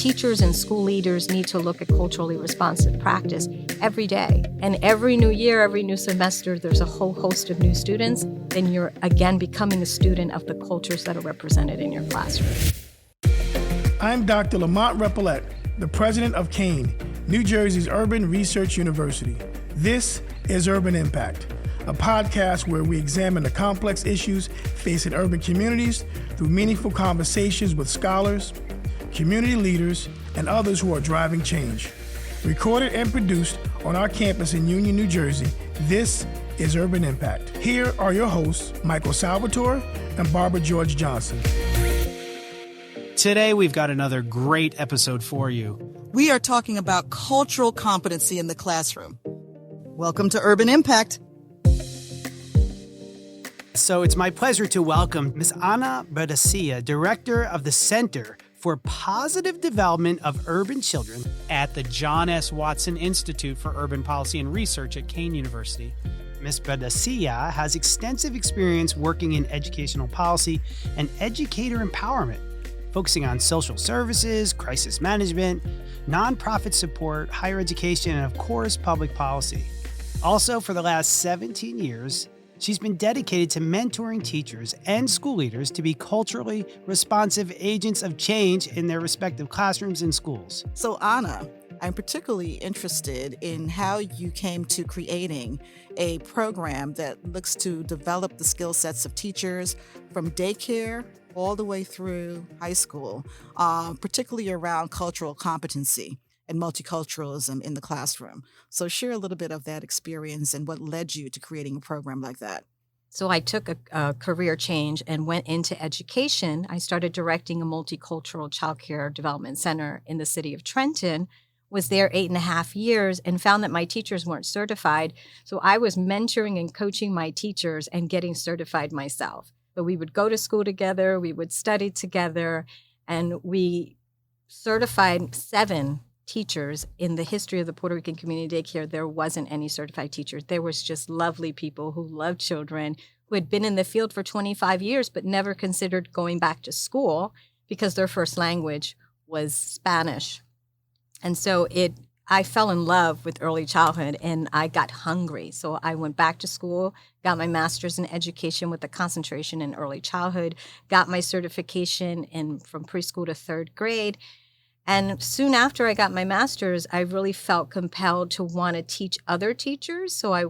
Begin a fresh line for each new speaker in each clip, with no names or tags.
teachers and school leaders need to look at culturally responsive practice every day. And every new year, every new semester, there's a whole host of new students. Then you're, again, becoming a student of the cultures that are represented in your classroom.
I'm Dr. Lamont Repollet, the president of Kean, New Jersey's Urban Research University. This is Urban Impact, a podcast where we examine the complex issues facing urban communities through meaningful conversations with scholars, community leaders, and others who are driving change. Recorded and produced on our campus in Union, New Jersey, this is Urban Impact. Here are your hosts, Michael Salvatore and Barbara George Johnson.
Today, we've got another great episode for you.
We are talking about cultural competency in the classroom. Welcome to Urban Impact.
So it's my pleasure to welcome Ms. Anna Berdecia, Director of the Center for Positive Development of Urban Children at the John S. Watson Institute for Urban Policy and Research at Kean University. Ms. Berdecia has extensive experience working in educational policy and educator empowerment, focusing on social services, crisis management, nonprofit support, higher education, and of course, public policy. Also, for the last 17 years, she's been dedicated to mentoring teachers and school leaders to be culturally responsive agents of change in their respective classrooms and schools.
So, Anna, I'm particularly interested in how you came to creating a program that looks to develop the skill sets of teachers from daycare all the way through high school, particularly around cultural competency and multiculturalism in the classroom. So share a little bit of that experience and what led you to creating a program like that.
So I took a career change and went into education. I started directing a multicultural childcare development center in the city of Trenton, was there 8.5 years, and found that my teachers weren't certified. So I was mentoring and coaching my teachers and getting certified myself. So we would go to school together, we would study together, and we certified 7 teachers. In the history of the Puerto Rican community daycare, there wasn't any certified teachers. There was just lovely people who loved children, who had been in the field for 25 years, but never considered going back to school because their first language was Spanish. And so I fell in love with early childhood, and I got hungry. So I went back to school, got my master's in education with a concentration in early childhood, got my certification from preschool to 3rd grade. And soon after I got my master's, I really felt compelled to want to teach other teachers. So I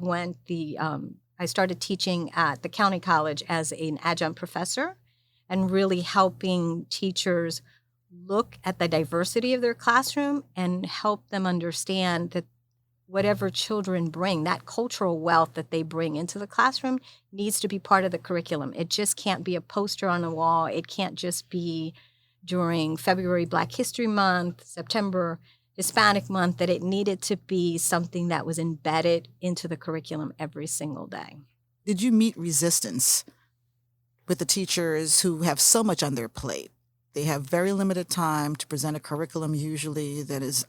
started teaching at the county college as an adjunct professor and really helping teachers look at the diversity of their classroom and help them understand that whatever children bring, that cultural wealth that they bring into the classroom needs to be part of the curriculum. It just can't be a poster on the wall. It can't just be during February Black History Month, September Hispanic Month, that it needed to be something that was embedded into the curriculum every single day.
Did you meet resistance with the teachers who have so much on their plate? They have very limited time to present a curriculum usually that is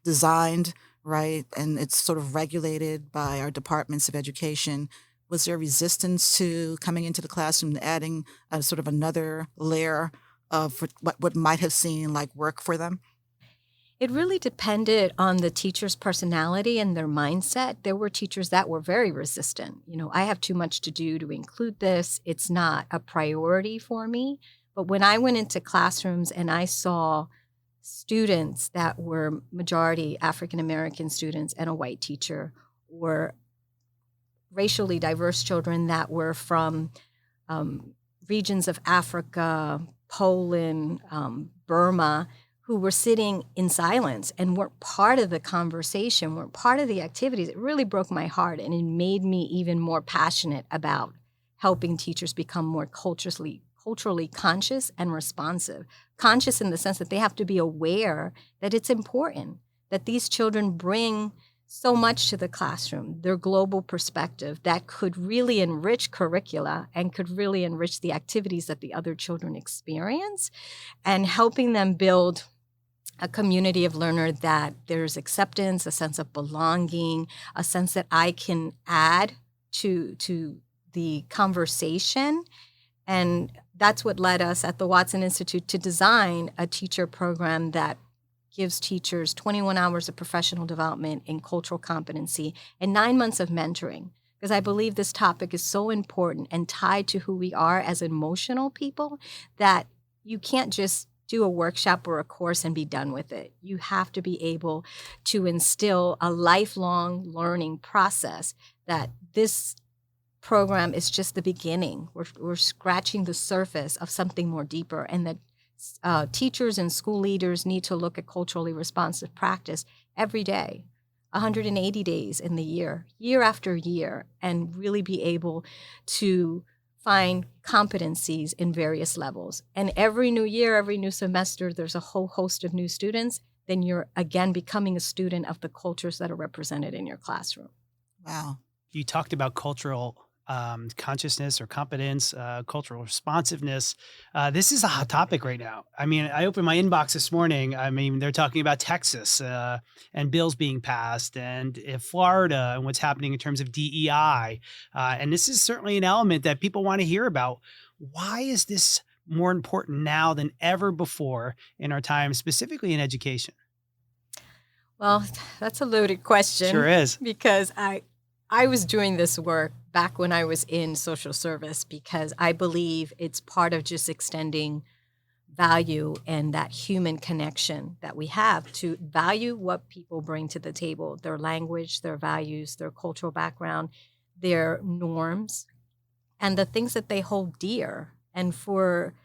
designed, right, and it's sort of regulated by our departments of education. Was there resistance to coming into the classroom and adding sort of another layer of what might have seemed like work for them?
It really depended on the teacher's personality and their mindset. There were teachers that were very resistant. I have too much to do to include this. It's not a priority for me. But when I went into classrooms and I saw students that were majority African-American students and a white teacher, or racially diverse children that were from regions of Africa, Poland, Burma, who were sitting in silence and weren't part of the conversation, weren't part of the activities, it really broke my heart, and it made me even more passionate about helping teachers become more culturally conscious and responsive. Conscious in the sense that they have to be aware that it's important, that these children bring so much to the classroom, their global perspective that could really enrich curricula and could really enrich the activities that the other children experience, and helping them build a community of learner that there's acceptance, a sense of belonging, a sense that I can add to the conversation. And that's what led us at the Watson Institute to design a teacher program that gives teachers 21 hours of professional development in cultural competency and 9 months of mentoring, because I believe this topic is so important and tied to who we are as emotional people that you can't just do a workshop or a course and be done with it. You have to be able to instill a lifelong learning process that this program is just the beginning. We're scratching the surface of something more deeper, and that teachers and school leaders need to look at culturally responsive practice every day, 180 days in the year after year, and really be able to find competencies in various levels. And every new year, every new semester, there's a whole host of new students. Then you're again becoming a student of the cultures that are represented in your classroom.
Wow.
You talked about cultural consciousness or competence, cultural responsiveness. This is a hot topic right now. I mean, I opened my inbox this morning. I mean, they're talking about Texas and bills being passed, and Florida and what's happening in terms of DEI. And this is certainly an element that people want to hear about. Why is this more important now than ever before in our time, specifically in education?
Well, that's a loaded question.
Sure is.
Because I was doing this work back when I was in social service, because I believe it's part of just extending value and that human connection that we have to value what people bring to the table, their language, their values, their cultural background, their norms, and the things that they hold dear. And for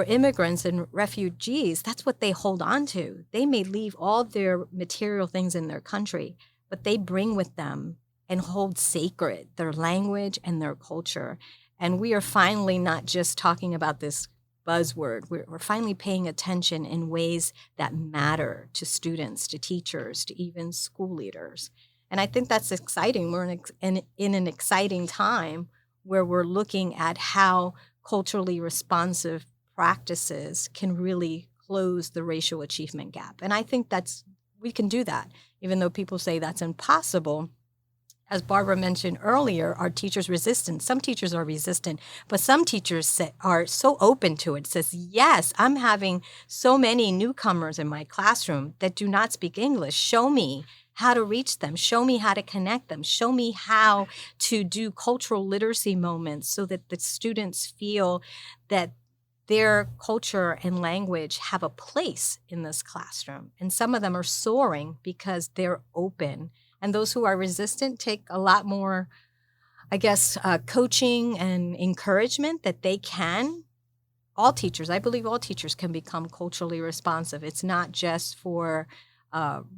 immigrants and refugees, that's what they hold on to. They may leave all their material things in their country, but they bring with them and hold sacred their language and their culture. And we are finally not just talking about this buzzword. We're finally paying attention in ways that matter to students, to teachers, to even school leaders. And I think that's exciting. We're in an exciting time where we're looking at how culturally responsive practices can really close the racial achievement gap. And I think we can do that, even though people say that's impossible. As Barbara mentioned earlier, are teachers resistant? Some teachers are resistant, but some teachers are so open to it. Says, yes, I'm having so many newcomers in my classroom that do not speak English. Show me how to reach them. Show me how to connect them. Show me how to do cultural literacy moments so that the students feel that their culture and language have a place in this classroom. And some of them are soaring because they're open. And those who are resistant take a lot more, I guess, coaching and encouragement that they can. All teachers, I believe all teachers can become culturally responsive. It's not just for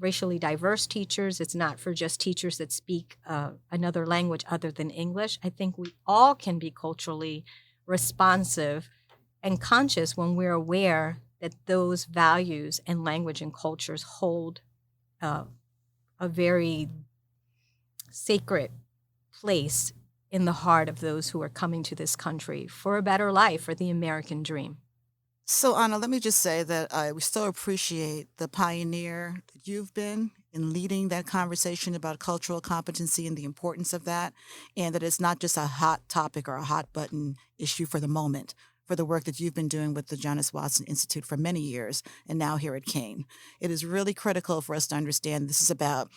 racially diverse teachers. It's not for just teachers that speak another language other than English. I think we all can be culturally responsive and conscious when we're aware that those values and language and cultures hold a very sacred place in the heart of those who are coming to this country for a better life, for the American dream.
So, Anna, let me just say that we so appreciate the pioneer that you've been in leading that conversation about cultural competency and the importance of that, and that it's not just a hot topic or a hot button issue for the moment, for the work that you've been doing with the John S. Watson Institute for many years, and now here at Kean. It is really critical for us to understand this is about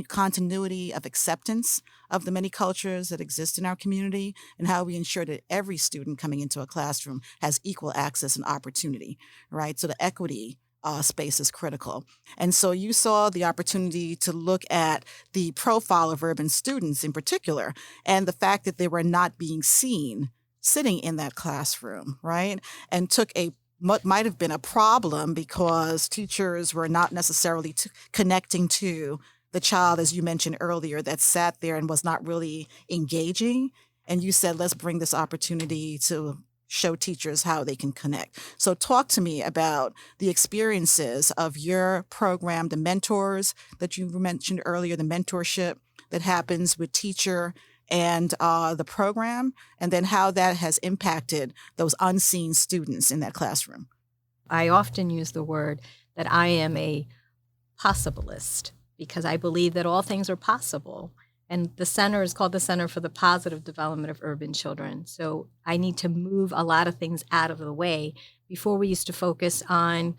continuity of acceptance of the many cultures that exist in our community, and how we ensure that every student coming into a classroom has equal access and opportunity, right? So the equity space is critical. And so you saw the opportunity to look at the profile of urban students in particular, and the fact that they were not being seen sitting in that classroom, right? And took what might have been a problem because teachers were not necessarily connecting to the child, as you mentioned earlier, that sat there and was not really engaging. And you said, let's bring this opportunity to show teachers how they can connect. So talk to me about the experiences of your program, the mentors that you mentioned earlier, the mentorship that happens with teacher and the program, and then how that has impacted those unseen students in that classroom.
I often use the word that I am a possibilist because I believe that all things are possible. And the center is called the Center for the Positive Development of Urban Children. So I need to move a lot of things out of the way. Before we used to focus on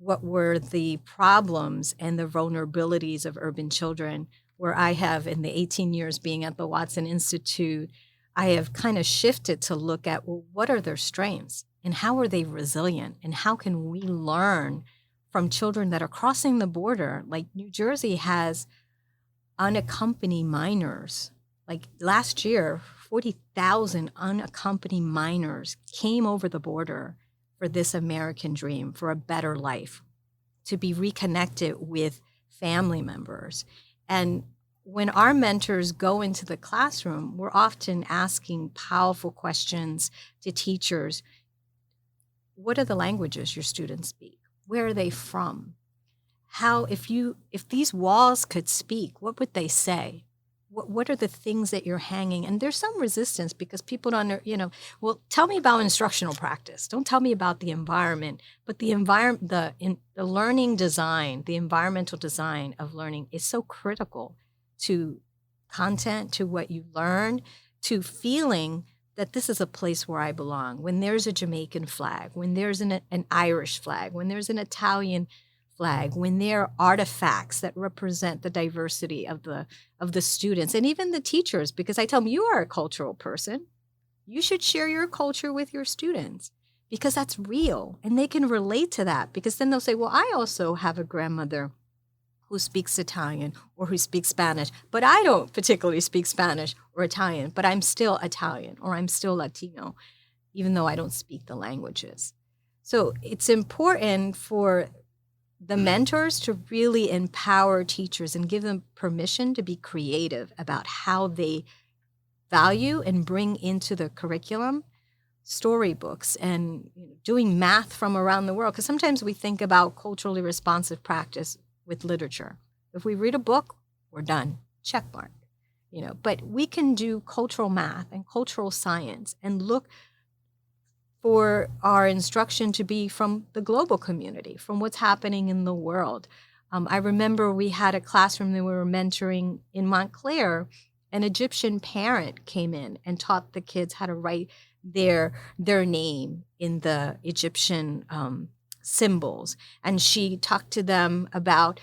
what were the problems and the vulnerabilities of urban children, where I have, in the 18 years being at the Watson Institute, I have kind of shifted to look at, well, what are their strengths and how are they resilient and how can we learn from children that are crossing the border? Like New Jersey has unaccompanied minors. Like last year, 40,000 unaccompanied minors came over the border for this American dream, for a better life, to be reconnected with family members. And when our mentors go into the classroom, we're often asking powerful questions to teachers. What are the languages your students speak? Where are they from? How, if these walls could speak, what would they say? What are the things that you're hanging? And there's some resistance because people don't, well, tell me about instructional practice. Don't tell me about the environment. But the learning design, the environmental design of learning is so critical to content, to what you learn, to feeling that this is a place where I belong. When there's a Jamaican flag, when there's an Irish flag, when there's an Italian flag, when there are artifacts that represent the diversity of the students and even the teachers, because I tell them, you are a cultural person. You should share your culture with your students because that's real and they can relate to that, because then they'll say, well, I also have a grandmother who speaks Italian or who speaks Spanish, but I don't particularly speak Spanish or Italian, but I'm still Italian or I'm still Latino, even though I don't speak the languages. So it's important for the mentors to really empower teachers and give them permission to be creative about how they value and bring into the curriculum storybooks and doing math from around the world. Because sometimes we think about culturally responsive practice with literature. If we read a book, we're done, check mark. But we can do cultural math and cultural science and look for our instruction to be from the global community, from what's happening in the world. I remember we had a classroom that we were mentoring in Montclair. An Egyptian parent came in and taught the kids how to write their name in the Egyptian symbols. And she talked to them about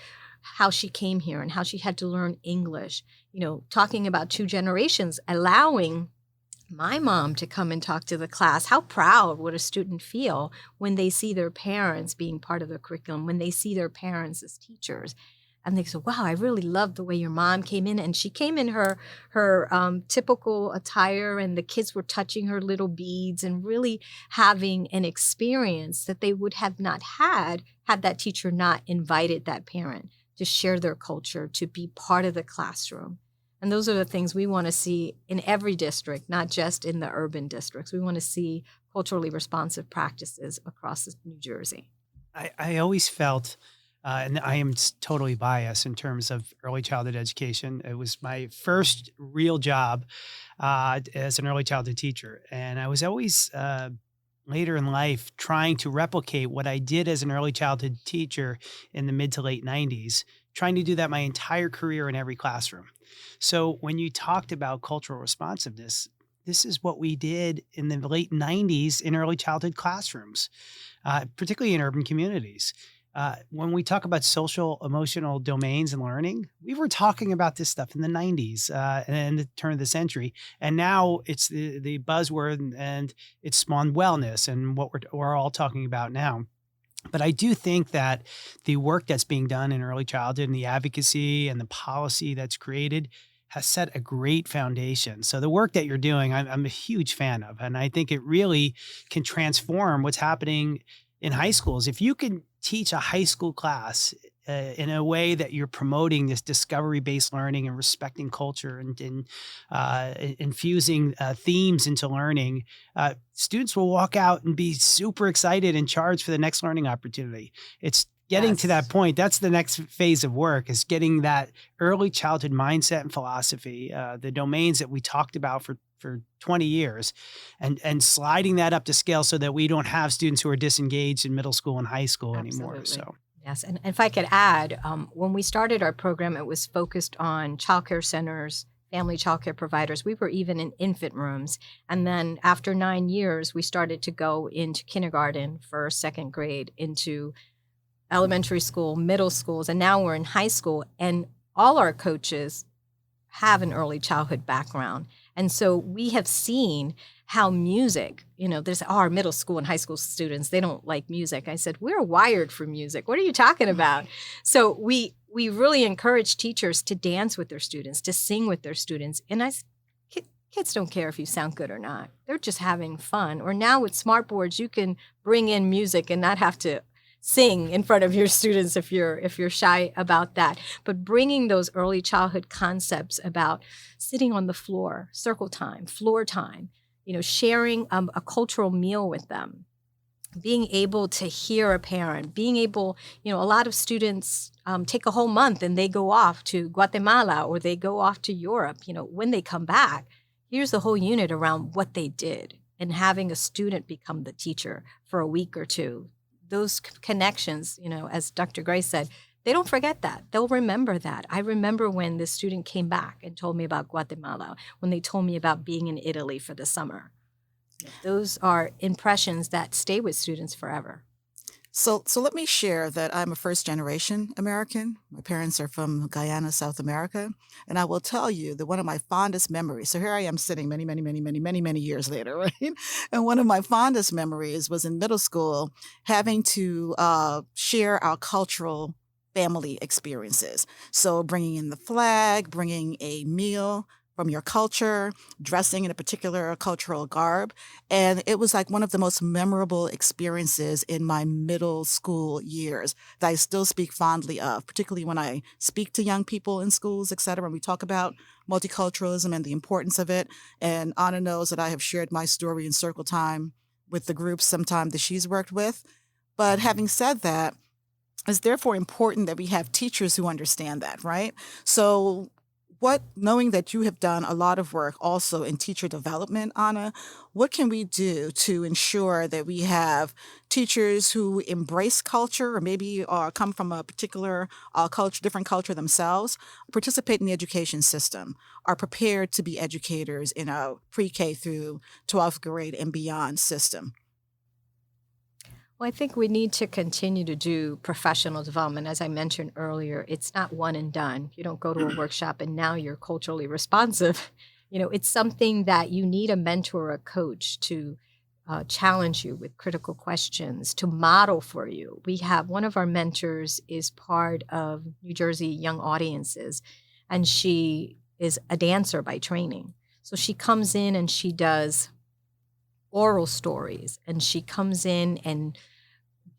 how she came here and how she had to learn English, talking about 2 generations, allowing my mom to come and talk to the class. How proud would a student feel when they see their parents being part of the curriculum, when they see their parents as teachers? And they say, wow, I really love the way your mom came in. And she came in her typical attire, and the kids were touching her little beads and really having an experience that they would have not had that teacher not invited that parent to share their culture, to be part of the classroom. And those are the things we want to see in every district, not just in the urban districts. We want to see culturally responsive practices across New Jersey.
I always felt, and I am totally biased in terms of early childhood education. It was my first real job as an early childhood teacher. And I was always later in life trying to replicate what I did as an early childhood teacher in the mid to late 90s, trying to do that my entire career in every classroom. So when you talked about cultural responsiveness, this is what we did in the late 90s in early childhood classrooms, particularly in urban communities. When we talk about social emotional domains and learning, we were talking about this stuff in the 90s and the turn of the century. And now it's the buzzword and it's spawned wellness and what we're all talking about now. But I do think that the work that's being done in early childhood and the advocacy and the policy that's created has set a great foundation. So the work that you're doing, I'm a huge fan of. And I think it really can transform what's happening in high schools. If you can teach a high school class in a way that you're promoting this discovery-based learning and respecting culture and infusing themes into learning, students will walk out and be super excited and charged for the next learning opportunity. It's getting to that point. That's the next phase of work, is getting that early childhood mindset and philosophy, the domains that we talked about for 20 years and sliding that up to scale so that we don't have students who are disengaged in middle school and high school anymore. So.
Yes. And if I could add, when we started our program, it was focused on childcare centers, family childcare providers. We were even in infant rooms. And then after 9 years, we started to go into kindergarten, first, second grade, into elementary school, middle schools, and now we're in high school. And all our coaches have an early childhood background. And so we have seen how music, there's our middle school and high school students, they don't like music. I said, we're wired for music. What are you talking about? So we really encourage teachers to dance with their students, to sing with their students. And kids don't care if you sound good or not. They're just having fun. Or now with smart boards, you can bring in music and not have to sing in front of your students if you're shy about that. But bringing those early childhood concepts about sitting on the floor, circle time, floor time, sharing a cultural meal with them, being able to hear a parent, being able, a lot of students take a whole month and they go off to Guatemala or they go off to Europe. When they come back, here's the whole unit around what they did, and having a student become the teacher for a week or two. Those connections, as Dr. Gray said, they don't forget that. They'll remember that. I remember when the student came back and told me about Guatemala, when they told me about being in Italy for the summer. Those are impressions that stay with students forever.
So let me share that I'm a first-generation American. My parents are from Guyana, South America. And I will tell you that one of my fondest memories, so here I am sitting many years later, right? And one of my fondest memories was in middle school having to share our cultural family experiences. So bringing in the flag, bringing a meal from your culture, dressing in a particular cultural garb. And it was like one of the most memorable experiences in my middle school years that I still speak fondly of, particularly when I speak to young people in schools, et cetera, and we talk about multiculturalism and the importance of it. And Anna knows that I have shared my story in circle time with the groups sometime that she's worked with. But having said that, it's therefore important that we have teachers who understand that, right? So knowing that you have done a lot of work also in teacher development, Anna, what can we do to ensure that we have teachers who embrace culture or maybe come from a particular different culture themselves, participate in the education system, are prepared to be educators in a pre-K through 12th grade and beyond system?
Well, I think we need to continue to do professional development. As I mentioned earlier, it's not one and done. You don't go to a workshop and now you're culturally responsive. It's something that you need a mentor or a coach to challenge you with critical questions, to model for you. We have one of our mentors is part of New Jersey Young Audiences, and she is a dancer by training. So she comes in and she does oral stories, and she comes in and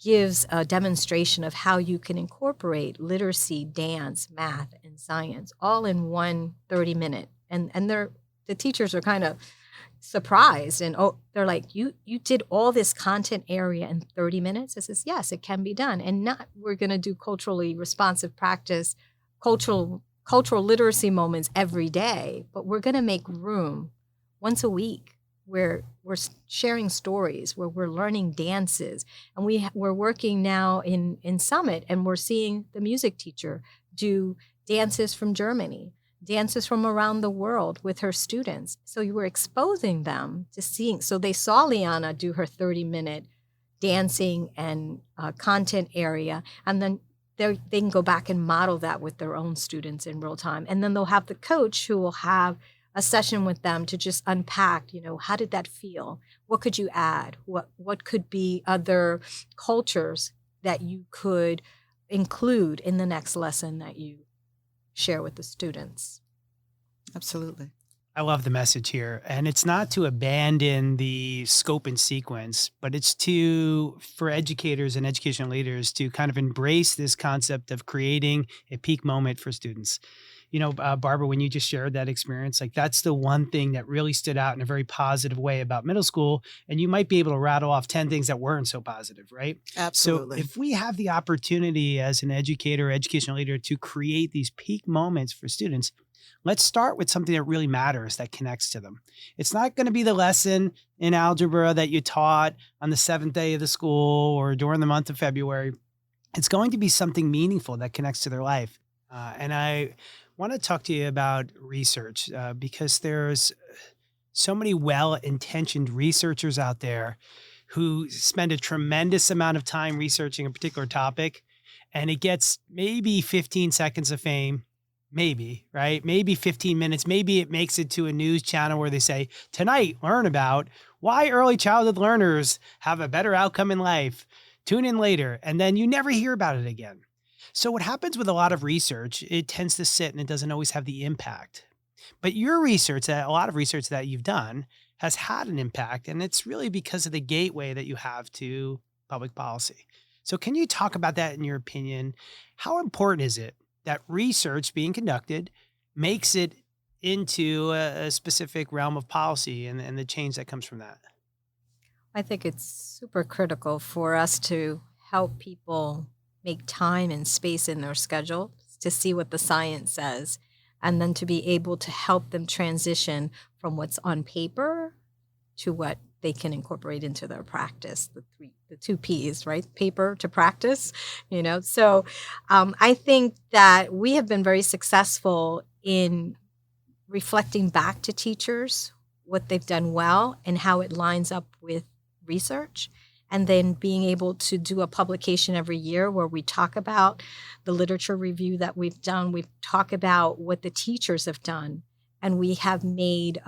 gives a demonstration of how you can incorporate literacy, dance, math, and science all in one 30-minute. And the teachers are kind of surprised, and they're like, you did all this content area in 30 minutes? I says, yes, it can be done. And we're going to do culturally responsive practice, cultural literacy moments every day, but we're going to make room once a week where we're sharing stories, where we're learning dances. And we're working now in Summit, and we're seeing the music teacher do dances from Germany, dances from around the world with her students. So you were exposing them to seeing. So they saw Liana do her 30-minute dancing and content area, and then they can go back and model that with their own students in real time. And then they'll have the coach who will have a session with them to just unpack, how did that feel? What could you add? What could be other cultures that you could include in the next lesson that you share with the students?
Absolutely.
I love the message here. And it's not to abandon the scope and sequence, but it's for educators and educational leaders to kind of embrace this concept of creating a peak moment for students. Barbara, when you just shared that experience, like that's the one thing that really stood out in a very positive way about middle school. And you might be able to rattle off 10 things that weren't so positive, right?
Absolutely.
So if we have the opportunity as an educator, educational leader to create these peak moments for students, let's start with something that really matters, that connects to them. It's not going to be the lesson in algebra that you taught on the 7th day of the school or during the month of February. It's going to be something meaningful that connects to their life. And I want to talk to you about research because there's so many well-intentioned researchers out there who spend a tremendous amount of time researching a particular topic, and it gets maybe 15 seconds of fame, maybe, right? Maybe 15 minutes. Maybe it makes it to a news channel where they say, tonight, learn about why early childhood learners have a better outcome in life. Tune in later. And then you never hear about it again. So what happens with a lot of research, it tends to sit and it doesn't always have the impact. But your research, a lot of research that you've done, has had an impact. And it's really because of the gateway that you have to public policy. So can you talk about that in your opinion? How important is it that research being conducted makes it into a specific realm of policy and the change that comes from that?
I think it's super critical for us to help people make time and space in their schedule to see what the science says, and then to be able to help them transition from what's on paper to what they can incorporate into their practice, the two P's, right? Paper to practice, So I think that we have been very successful in reflecting back to teachers what they've done well and how it lines up with research, and then being able to do a publication every year where we talk about the literature review that we've done. We talk about what the teachers have done, and we have made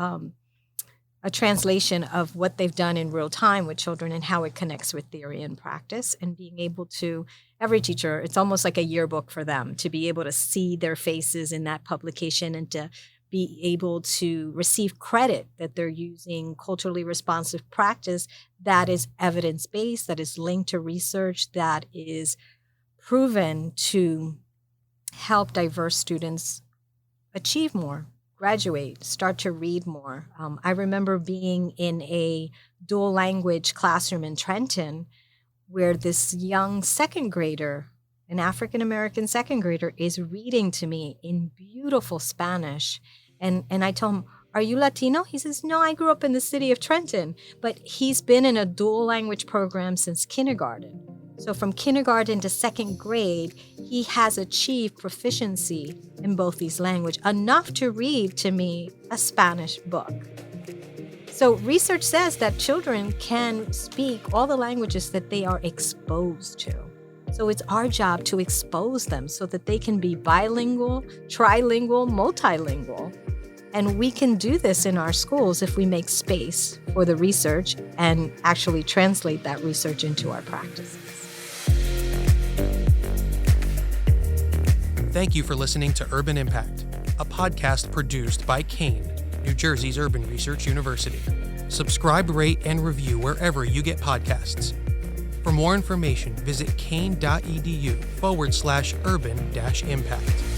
a translation of what they've done in real time with children and how it connects with theory and practice, and being able to, every teacher, it's almost like a yearbook for them to be able to see their faces in that publication and to be able to receive credit that they're using culturally responsive practice that is evidence-based, that is linked to research, that is proven to help diverse students achieve more, graduate, start to read more. I remember being in a dual language classroom in Trenton where this young second grader, an African-American second grader, is reading to me in beautiful Spanish. And I told him, "Are you Latino?" He says, "No, I grew up in the city of Trenton." But he's been in a dual language program since kindergarten. So from kindergarten to second grade, he has achieved proficiency in both these languages, enough to read to me a Spanish book. So research says that children can speak all the languages that they are exposed to. So it's our job to expose them so that they can be bilingual, trilingual, multilingual. And we can do this in our schools if we make space for the research and actually translate that research into our practices.
Thank you for listening to Urban Impact, a podcast produced by Kean, New Jersey's Urban Research University. Subscribe, rate, and review wherever you get podcasts. For more information, visit kean.edu/urban-impact.